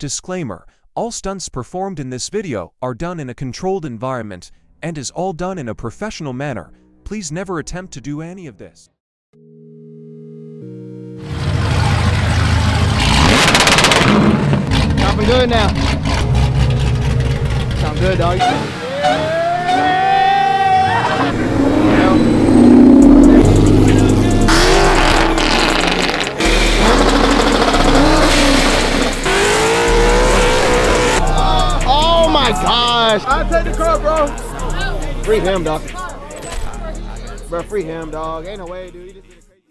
Disclaimer: all stunts performed in this video are done in a controlled environment and is all done in a professional manner. Please never attempt to do any of this. Chopping good now. Sound good, dog. Oh my gosh! I'll take the car, bro. Free him, dog. Bro, free him, dog. Ain't no way, dude. He just did it crazy.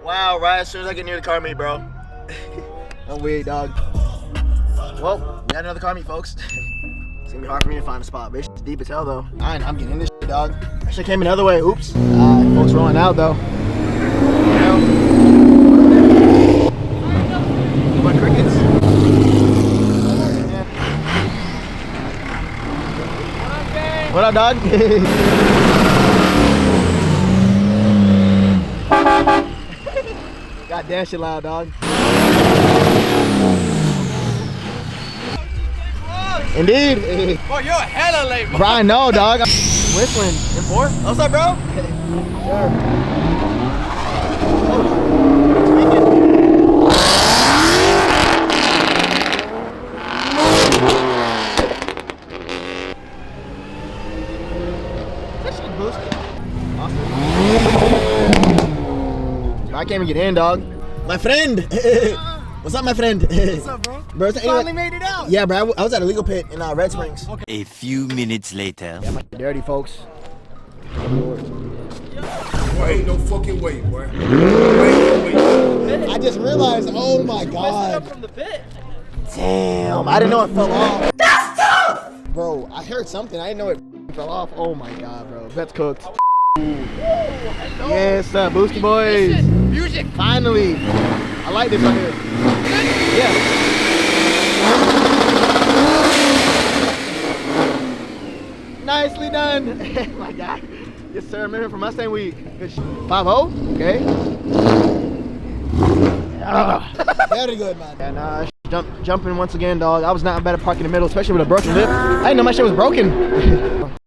Wow, right as soon as I get near the car meet, bro. I'm weird, dog. Well, we got another car meet, folks. It's gonna be hard for me to find a spot, bitch. It's deep as hell, though. I'm getting in this shit, dog. I should've came another way. Oops. Folks rolling out, though. What, crickets? What up, dog? God damn shit loud, dog. Indeed. Boy, you're hella late, bro. Brian, no, dog. I'm whistling. In 4? What's up, bro? Sure. That shit boosted. Awesome. I can't even get in, dog. My friend. What's up, my friend? What's up, bro? Bro, You finally made it out. Yeah, bro. I was at a legal pit in Red Springs. Okay. A few minutes later. Yeah, my dirty folks. Boy, ain't no fucking way, boy. Wait. I just realized, oh my god. Up from the pit. Damn, I didn't know it fell off. That's tough! Bro, I heard something. I didn't know it fell off. Oh my god, bro. Bet's cooked. Yes, Booski boys. Music. Finally. I like this right here. Yeah. Nicely done. Oh my god. Yes, sir. I'm in here for Mustang week. 5-0. Okay. Very good, man. And jumping once again, dog. I was not bad at parking in the middle, especially with a broken lip. I didn't know my shit was broken.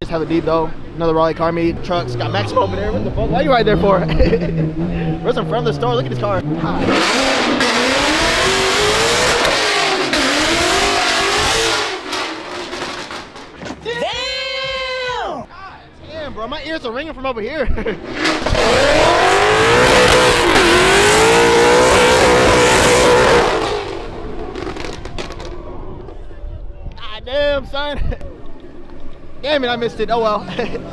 Just hella deep though. Another Raleigh Car meet. Trucks. Got Maximo over there. What the fuck? Why are you right there for? Where's in front of the store? Look at this car. Hi. Damn, bro, my ears are ringing from over here. God damn, son. Damn it, I missed it. Oh well.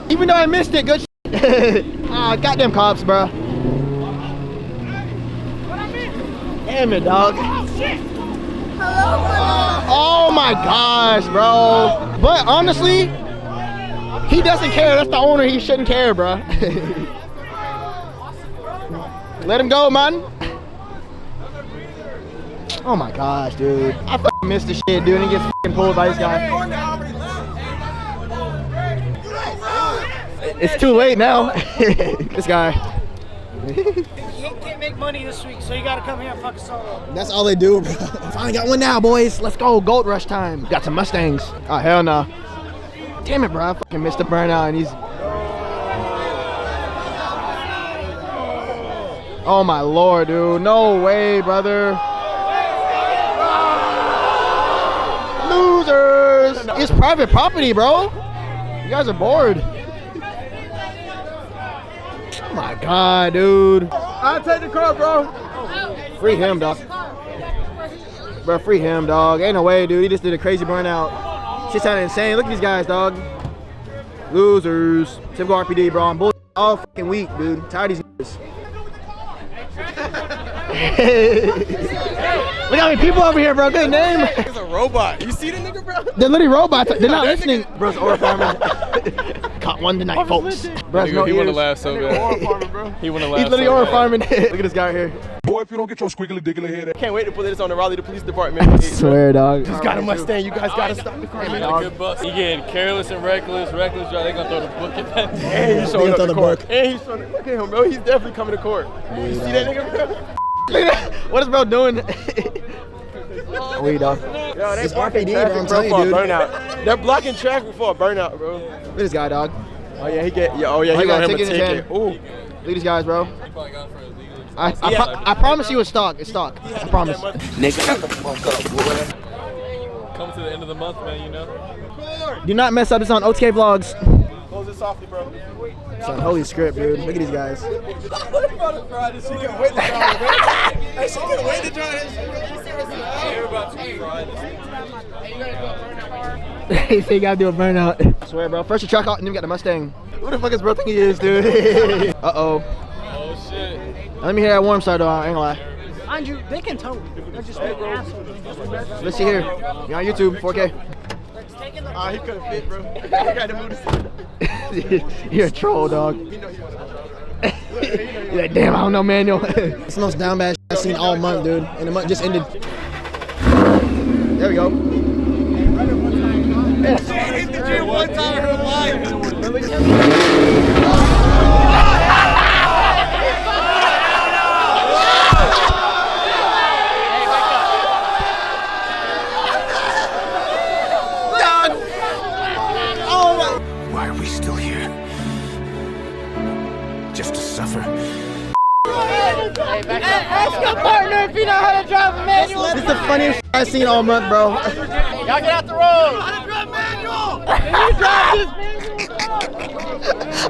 Even though I missed it, good shit. Goddamn cops, bro. Damn it, dog. Oh my gosh, bro. But honestly, he doesn't care. That's the owner. He shouldn't care, bro. Let him go, man. Oh my gosh, dude. I f***ing missed the shit, dude. And he gets f***ing pulled by this guy. It's too late now. This guy. You can't make money this week, so you gotta come here and fucking solo. That's all they do, bro. Finally got one now, boys. Let's go. Gold rush time. Got some Mustangs. Oh, hell no. Damn it, bro. I fucking missed the burnout and he's... Oh my lord, dude. No way, brother. Losers. It's private property, bro. You guys are bored. Oh my god, dude. I'll take the car, bro. Free him, dog. Bro, free him, dog. Ain't no way, dude. He just did a crazy burnout. Shit sounded insane. Look at these guys, dog. Losers. Typical RPD, bro. I'm bull all fucking week, dude. Tired of these niggas. Look how many people over here, bro. Good name. He's a robot. You see the nigga, bro? They're literally robots. They're not listening. Bro's ore farmer. Caught one tonight, folks. Bro's no He ears. wanna laugh so bad. He wanna laugh. He's literally so ore bad. farming. Look at this guy right here. Boy, boy, if you don't get your squiggly diggly head. Can't wait to put this on the Raleigh Police Department. I swear, dog. He's got a Mustang. You guys gotta stop the car. Hey, dog. He getting careless and reckless drive. They gonna throw the book at that. And he's showing up throw to the court. book. And he's showing. Look at him, bro. He's definitely coming to court. You see that nigga, bro? Look at that. What is bro doing? Weed, dog. Yo, they It's blocking RPD, bro, traffic, I'm bro, telling for a you, dude. burnout. They're blocking traffic for a burnout, bro. Look at this guy, dog. Oh yeah, he get. Yeah, oh yeah, Oh, he he got got a him a ticket in his ticket. Ooh. Look at these guys, bro. I promise you it's stock. It's stock. I promise. Coming to the end of the month, man. You know. Do not mess up. This on OTK Vlogs. Close it softly, bro. Son, holy script, dude. Look at these guys. She couldn't wait to drive, bro. Hey, she couldn't wait to drive. They say you gotta do a burnout. I swear, bro. First the truck out, and then we got the Mustang. Who the fuck is bro think he is, dude? Uh-oh. Oh shit. Let me hear that warm side, though. I ain't gonna lie. Mind you, they can tow. They're just big assholes. Let's see here. You're on YouTube, 4K. He couldn't fit, bro. He got to move the You're a troll, dog. You're like, damn, I don't know manual. It's the most down bad I've seen all month, dude. And the month just ended. There we go. hit the gym one time in her life. Why are we still here? Just to suffer. Ask your partner if you know how to drive a manual. This is the funniest I've seen all month, bro. Y'all get out the road. How to drive manual. Can you drive this manual?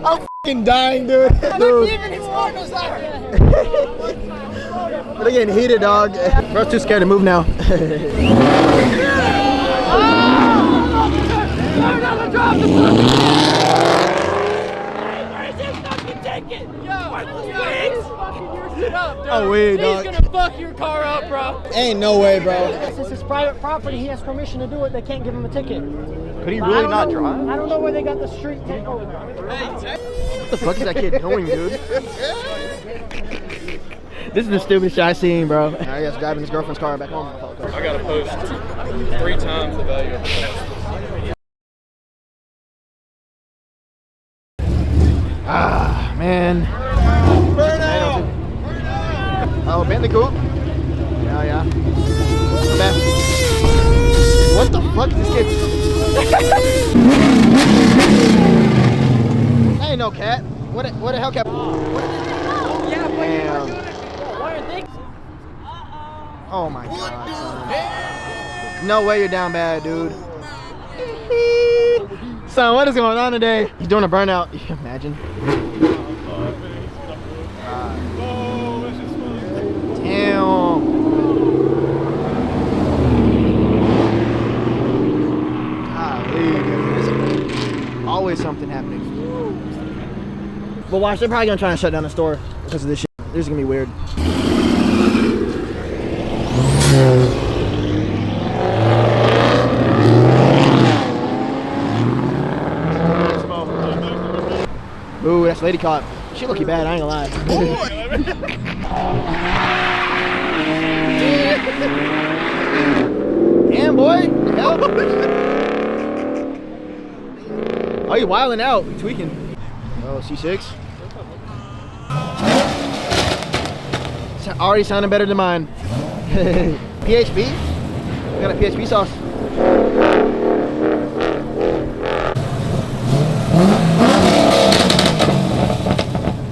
I'm f***ing dying, dude. Dude. Even his partner's out here. They're getting heated, dog. Bro's too scared to move now. Oh, weird, dog. He's gonna fuck your car up, bro. Ain't no way, bro. Since it's private property, he has permission to do it. They can't give him a ticket. Could he really not drive? I don't know where they got the street takeover. What the fuck is that kid doing, dude? This is the stupidest shit I've seen, bro. Now he has driving his girlfriend's car back home. I gotta post 3 times the value of the cost. Ah, man. Burnout! Oh, Bandicoot. Yeah. Come back. What the fuck is this kid? That ain't no cat. What the hell cat? Damn. Oh my god. Son. No way you're down bad, dude. Son, what is going on today? He's doing a burnout. Imagine. Damn. Golly, dude. There's always something happening. But watch, they're probably gonna try and shut down the store because of this shit. This is gonna be weird. Ooh, that's Lady Cop. She looking bad, I ain't gonna lie. Damn, boy. Help. Oh, you wilding out. You tweaking. Oh, C6. Already sounding better than mine. PHP? We got a PHP sauce.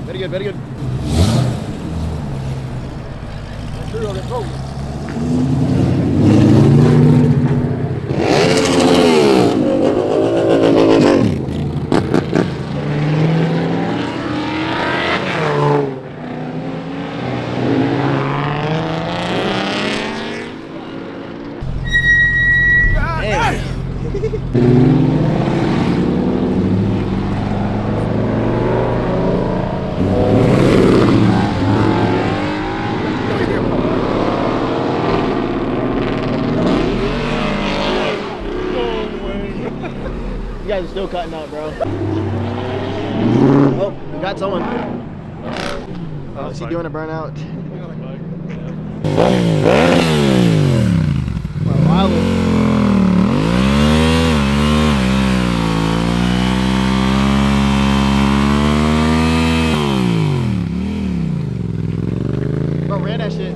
Very good, very good. You guys are still cutting out, bro. Oh, we got someone. Oh, is he doing a burnout? Bro, ran that shit.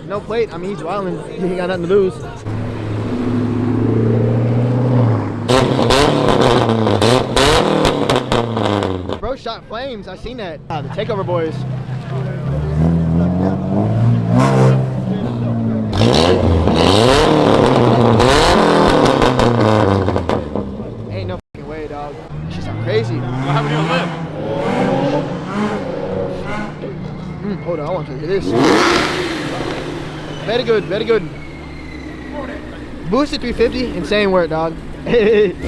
No plate. I mean, he's wilding. He ain't got nothing to lose. Bro shot flames. I seen that. The takeover boys. Ain't no fucking way, dog. That shit sound crazy. How many left? Hold on, I want to hear this. Very good, very good. Boosted 350, insane work, dog. Damn!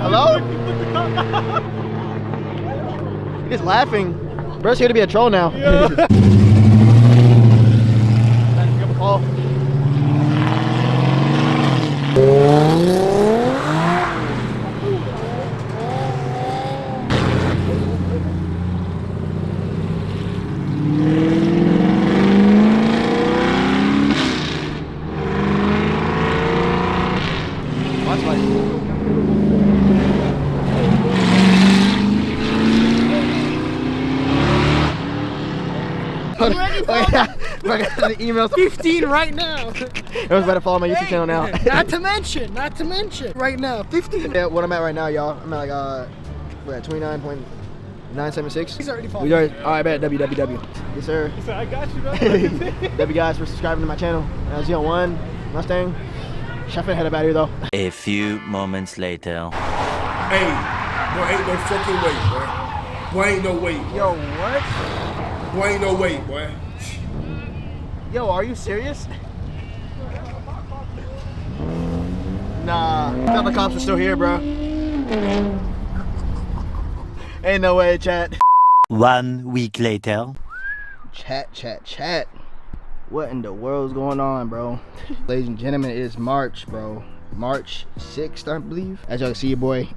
Hello? He's just laughing. Bro's here to be a troll now. Yeah. Call. Watch light. I got the emails. 15 right now. Everyone's about to follow my YouTube channel now. Not to mention, right now, 15. Yeah, what I'm at right now, y'all. I'm at like we're at 29.976. He's already We already, all right, bet www. Yes, sir. So I got you, bro. W guys for subscribing to my channel. That was Z01 Mustang. Chef head up out here though. A few moments later. Hey, boy, ain't no fucking way, boy. Boy, ain't no way, boy. Yo, what? Boy, ain't no way, boy. Yo, are you serious? Nah, I thought the cops were still here, bro. Ain't no way, chat. 1 week later. Chat. What in the world's going on, bro? Ladies and gentlemen, it is March, bro. March 6th, I believe. As y'all can see, your boy.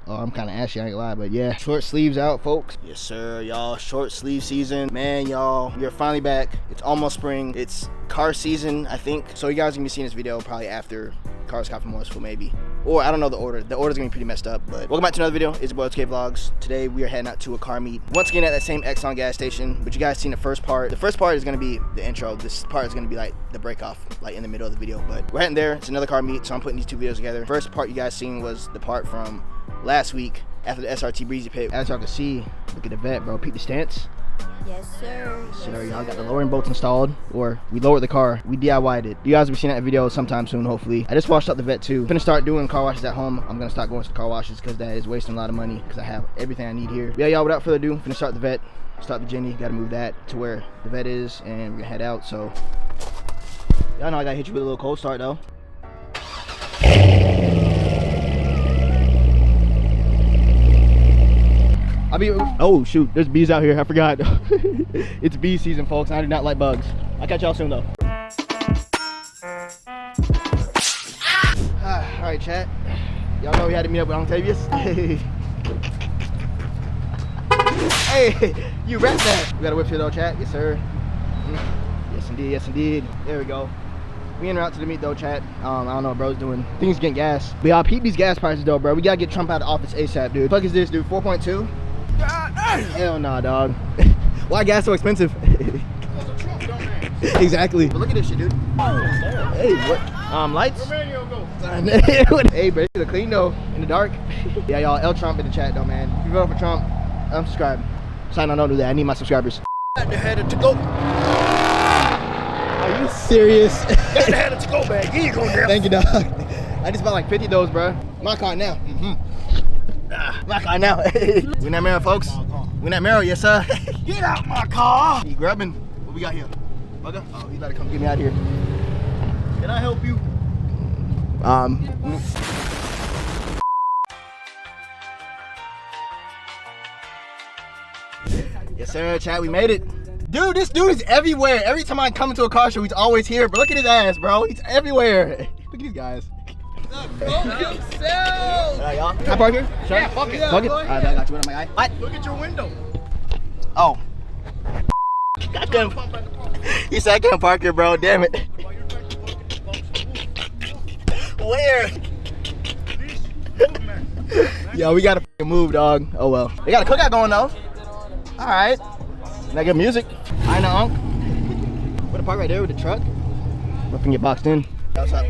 Oh, I'm kind of ashy, I ain't gonna lie, but yeah. Short sleeves out, folks. Yes, sir, y'all. Short sleeve season. Man, y'all, we are finally back. It's almost spring. It's car season, I think. So you guys are gonna be seeing this video probably after Cars Cop from Morrisville, maybe. Or I don't know the order. The order's gonna be pretty messed up, but welcome back to another video. It's your boy LK Vlogs. Today we are heading out to a car meet. Once again at that same Exxon gas station, but you guys seen the first part. The first part is gonna be the intro. This part is gonna be like the break off, like in the middle of the video. But we're heading there. It's another car meet, so I'm putting these two videos together. First part you guys seen was the part from last week after the SRT Breezy Pit. As y'all can see, look at the vet, bro. Peep the stance. Yes, sir. So y'all got the lowering bolts installed, or we lowered the car. We DIY'd it. You guys will be seeing that video sometime soon, hopefully. I just washed up the vet too. I'm gonna start doing car washes at home. I'm gonna start going to the car washes because that is wasting a lot of money because I have everything I need here. But yeah, y'all, without further ado, I'm gonna start the vet, start the Jenny. Gotta move that to where the vet is, and we're gonna head out. So y'all know I gotta hit you with a little cold start though. Oh shoot, there's bees out here, I forgot. It's bee season, folks, and I do not like bugs. I'll catch y'all soon though. Alright, chat. Y'all know we had to meet up with Octavius. Hey, you wrapped that. We got a whip here though, chat. Yes, sir. Yes, indeed, yes, indeed. There we go. We en route to the meet though, chat. I don't know what bro's doing. Things getting gas. But y'all peep these gas prices though, bro. We gotta get Trump out of office ASAP, dude. What the fuck is this, dude? 4.2? Hell nah, dog. Why gas so expensive? Exactly. But look at this shit, dude. Hey, what? Lights? Hey, bro, it's clean though in the dark. Yeah, y'all. L Trump in the chat though, man. If you vote for Trump, unsubscribe. Sign on, don't do that. I need my subscribers. Got the header to go. Are you serious? Got the header to go, man. Here you go, girl. Thank you, dog. I just bought like 50 of those, bro. My car now. My car now. We in that mirror, folks. We in that mirror, yes, sir. Get out my car. You grubbing? What we got here? Bugger? Oh, he's about to come get me out of here. Can I help you? Yes, sir, chat. We made it. Dude, this dude is everywhere. Every time I come into a car show, he's always here. But look at his ass, bro. He's everywhere. Look at these guys. Y'all. Can I park here? Sure. Yeah, fuck it. Fuck it. All right, I got you. What am I? What? Look at your window. Oh. Goddamn. He said I can't park here, bro. Damn it. Where? Yo, we gotta move, dog. Oh well. They got a cookout going though. All right. Now good music. I know, Unc. What a park right there with the truck. We're gonna get boxed in. What's up?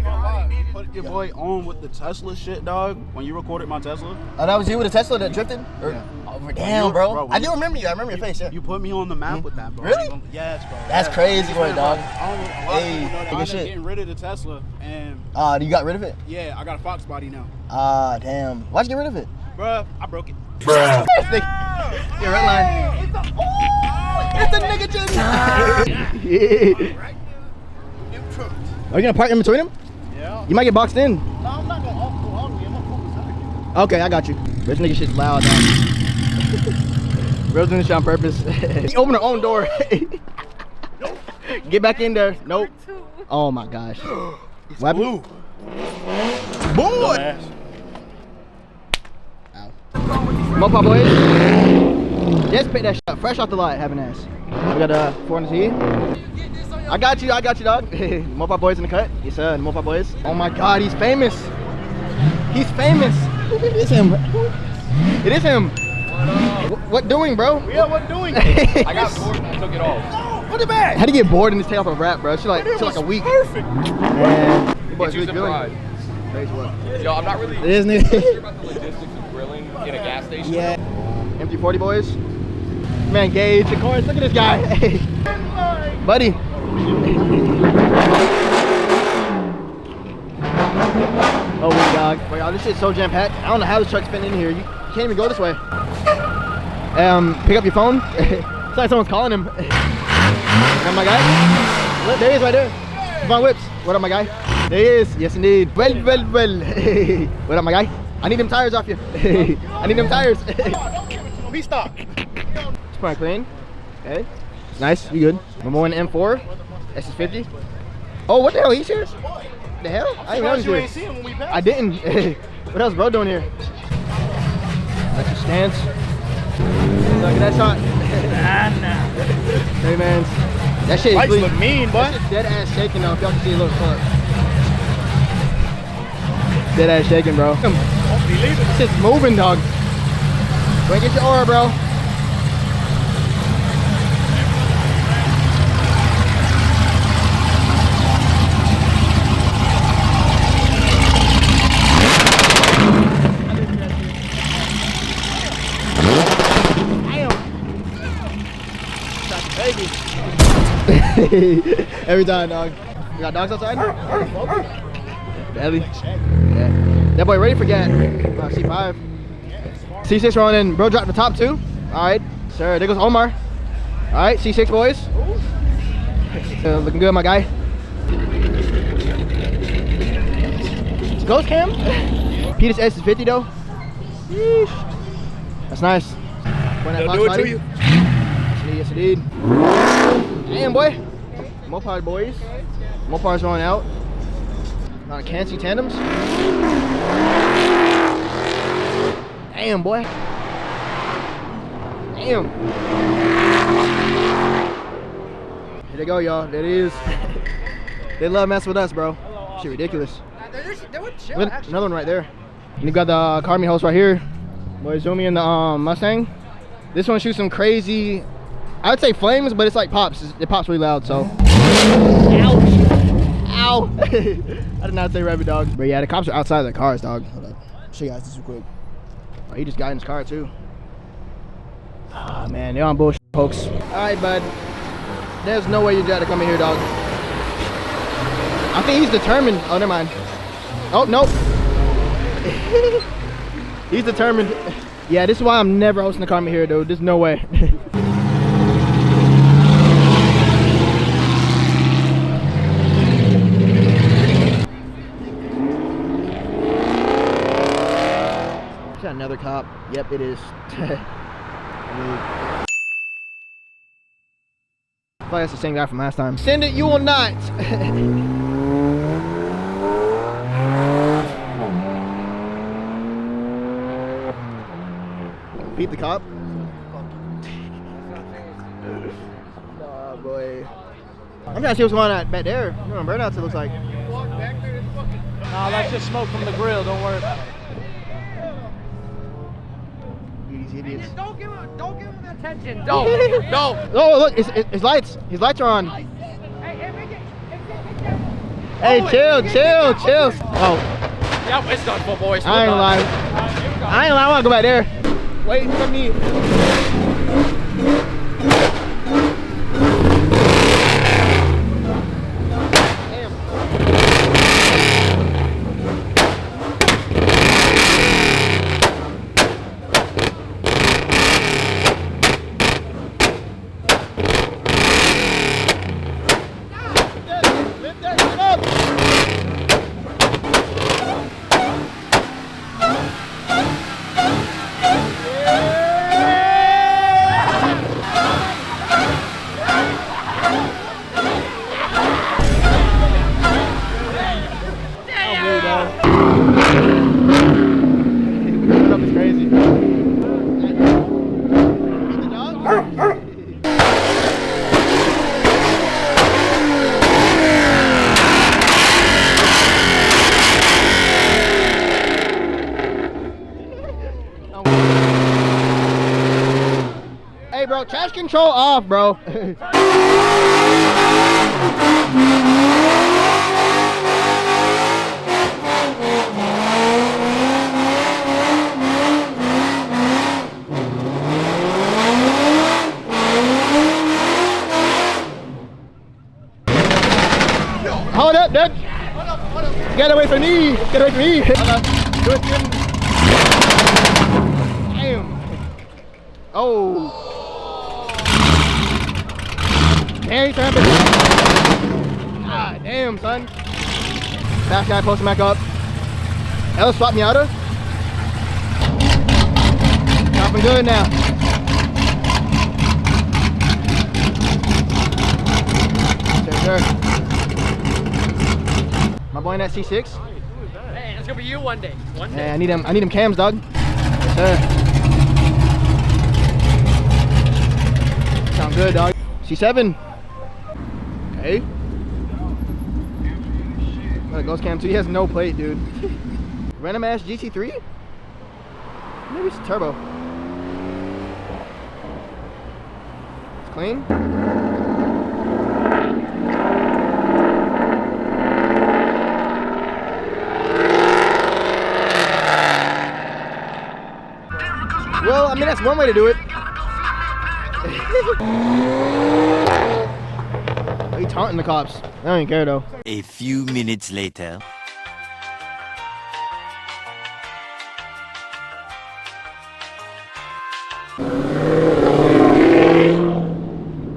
Put your boy on with the Tesla shit, dog. When you recorded my Tesla. Oh, that was you with the Tesla that drifted? Yeah. Oh, damn, bro. I do remember you. I remember your face. Yeah. You put me on the map with that, bro. Really? Yes, bro. That's crazy, boy, dog. Hey, I ended up getting rid of the Tesla, and you got rid of it? yeah, I got a Fox body now. Damn. Why'd you get rid of it? Bruh, I broke it. Bruh. Your red line. It's a nigga Jimmy. Are you gonna park in between them? Yeah. You might get boxed in. No, I'm not gonna go all the way. I'm gonna pull the second. Okay, I got you. This nigga shit's loud, dog. Bro's doing this shit on purpose. He opened her own door. Get back in there. Nope. Oh my gosh. What blue? Boy. Ow. Mopa boys. Just pick that shit up. Fresh off the lot, having ass. We got 4 T. I got you, dog. Mopa boys in the cut. Yes, sir. Mopa boys. Oh my God, he's famous. He's famous. It is him. It is him. What doing, bro? Yeah, what doing? I got bored and I took it off. Put it back. How do you get bored and just take off a rap, bro? It's like a week. Perfect. Man, your boy's It's really using grilling. pride. Crazy what? Yo, I'm not really Isn't it? sure about the logistics of grilling in a gas station. Yeah. Empty 40 boys. Man, Gage, of course. Look at this guy. Buddy. Oh my God. Boy, y'all, this shit's so jam-packed. I don't know how this truck's been in here. You can't even go this way. Pick up your phone. It's like someone's calling him. What up, my guy? Look, there he is right there. Von Whips. What up, my guy? There he is. Yes, indeed. Well. What up, my guy? I need them tires off you. I need them tires. Please stop. It's quite clean. Okay. It's nice. You good. Number 1 M4. SS50. Oh, what the hell? He's here? The hell? I didn't know he was You here. ain't see him when we passed. I didn't. What else bro doing here? That's your stance. Look at that shot. Hey man, that shit is Lights really look mean, that boy. shit's dead ass shaking though. If y'all can see a little fuck. Dead ass shaking, bro. This shit's moving, dog. Go and get your aura, bro. Every time, dog. You got dogs outside? Belly. Yeah. That boy ready for gat. C5. C6 running. Bro dropped the top 2. Alright. Sir, there goes Omar. Alright, C6 boys. Looking good, my guy. It's ghost cam. Peter's S is 50 though. Yeesh. That's nice. They'll do it to you. Yes, indeed. Damn, boy. Mopar boys. Mopar's rolling out. Can't see tandems. Damn, boy. Damn. Here they go, y'all. There it is. They love messing with us, bro. Shit ridiculous. Another one right there. And you got the car meet host right here. Boy, zoom in the Mustang. This one shoots some crazy, I would say flames, but it's like pops. It pops really loud, so. Ouch. Ow. I did not say rabbit, dog. But yeah, the cops are outside of the cars, dog. Hold up. I'll show you guys this real quick. Oh, he just got in his car, too. Ah, man, they're on bullshit, folks. All right, bud. There's no way you got to come in here, dog. I think he's determined. Oh, never mind. Oh, nope. He's determined. Yeah, this is why I'm never hosting a car meet here, dude. There's no way. Yep, it is. I feel like that's the same guy from last time. Send it, you will not. Beat the cop. Oh boy. I'm trying to see what's going on back there. You know, Burnouts it looks like. Nah, that's just smoke from the grill. Don't worry about it. These idiots. Don't give him attention. Don't. Oh look, his lights. His lights are on. Hey, chill. Oh. Yep, it's done for boys. I ain't lying. I want to go back there. Wait for me. Hey bro, trash control off, bro. Hold up, dude. Get away from me. Get away from me. Do it, Jim. Damn. Oh. Damn, he's trying to. Ah, damn, son. Fast guy posting back up. Ella swap me out of. Dropping good now. Yes, sir. My boy in that C6. Hey, that's gonna be you one day. One day. Yeah, I need them cams, dog. Yes, sir. Sound good, dog. C7. Okay. Got a ghost cam too. He has no plate, dude. Random ass GT3? Maybe it's turbo. It's clean. Well, I mean, that's one way to do it. Are you taunting the cops? I don't even care though. A few minutes later.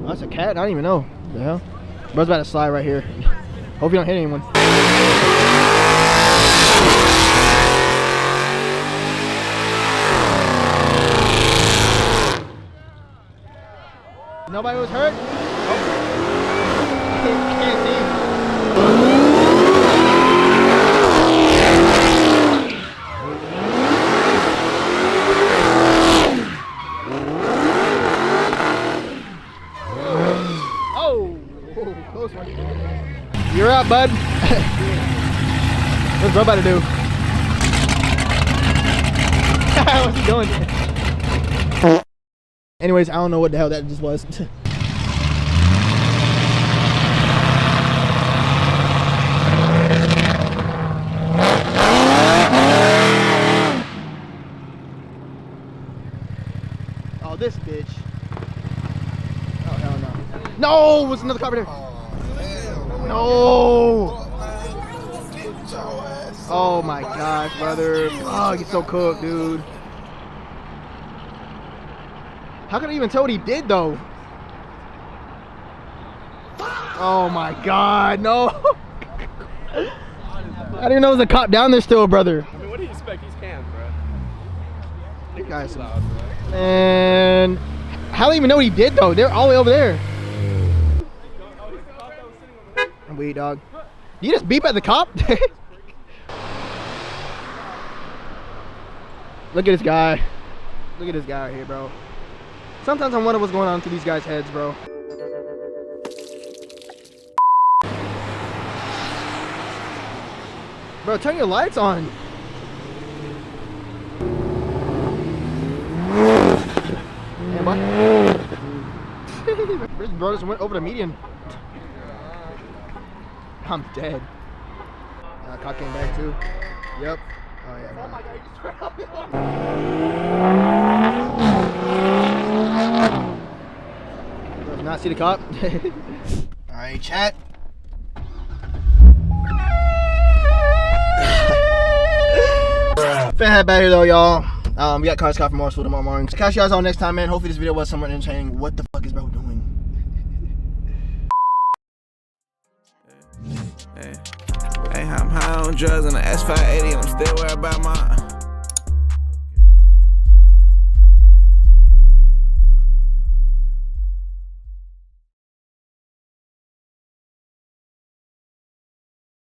Oh, that's a cat? I don't even know. What the hell? Bro's about to slide right here. Hope you don't hit anyone. Nobody was hurt? Can't see. Oh, close one. You're up, bud. What's bro about to do? What's he doing? Anyways, I don't know what the hell that just was. Oh, this bitch. Oh, hell no. No! What's another car right there? No! Oh my gosh, brother. Oh, he's so cooked, dude. How can I even tell what he did, though? Oh my god, no! I didn't even know there was a cop down there still, brother. I mean, what do you expect? He's canned, bro. Guys, and how do they even know what he did though? They're all the way over there. I'm weak, dog. You just beep at the cop? Look at this guy. Look at this guy right here, bro. Sometimes I wonder what's going on through these guys' heads, bro. Bro, turn your lights on. And what? This bro just went over the median. I'm dead. Cop came back too. Yep. Oh yeah. Does not see the cop. All right, chat. Fan head back here though, y'all. We got cars caught for more school tomorrow morning. So catch you guys all next time, man. Hopefully this video was somewhat entertaining. What the fuck is bro doing? Hey, I'm high on drugs and the S580 and I'm still worried about my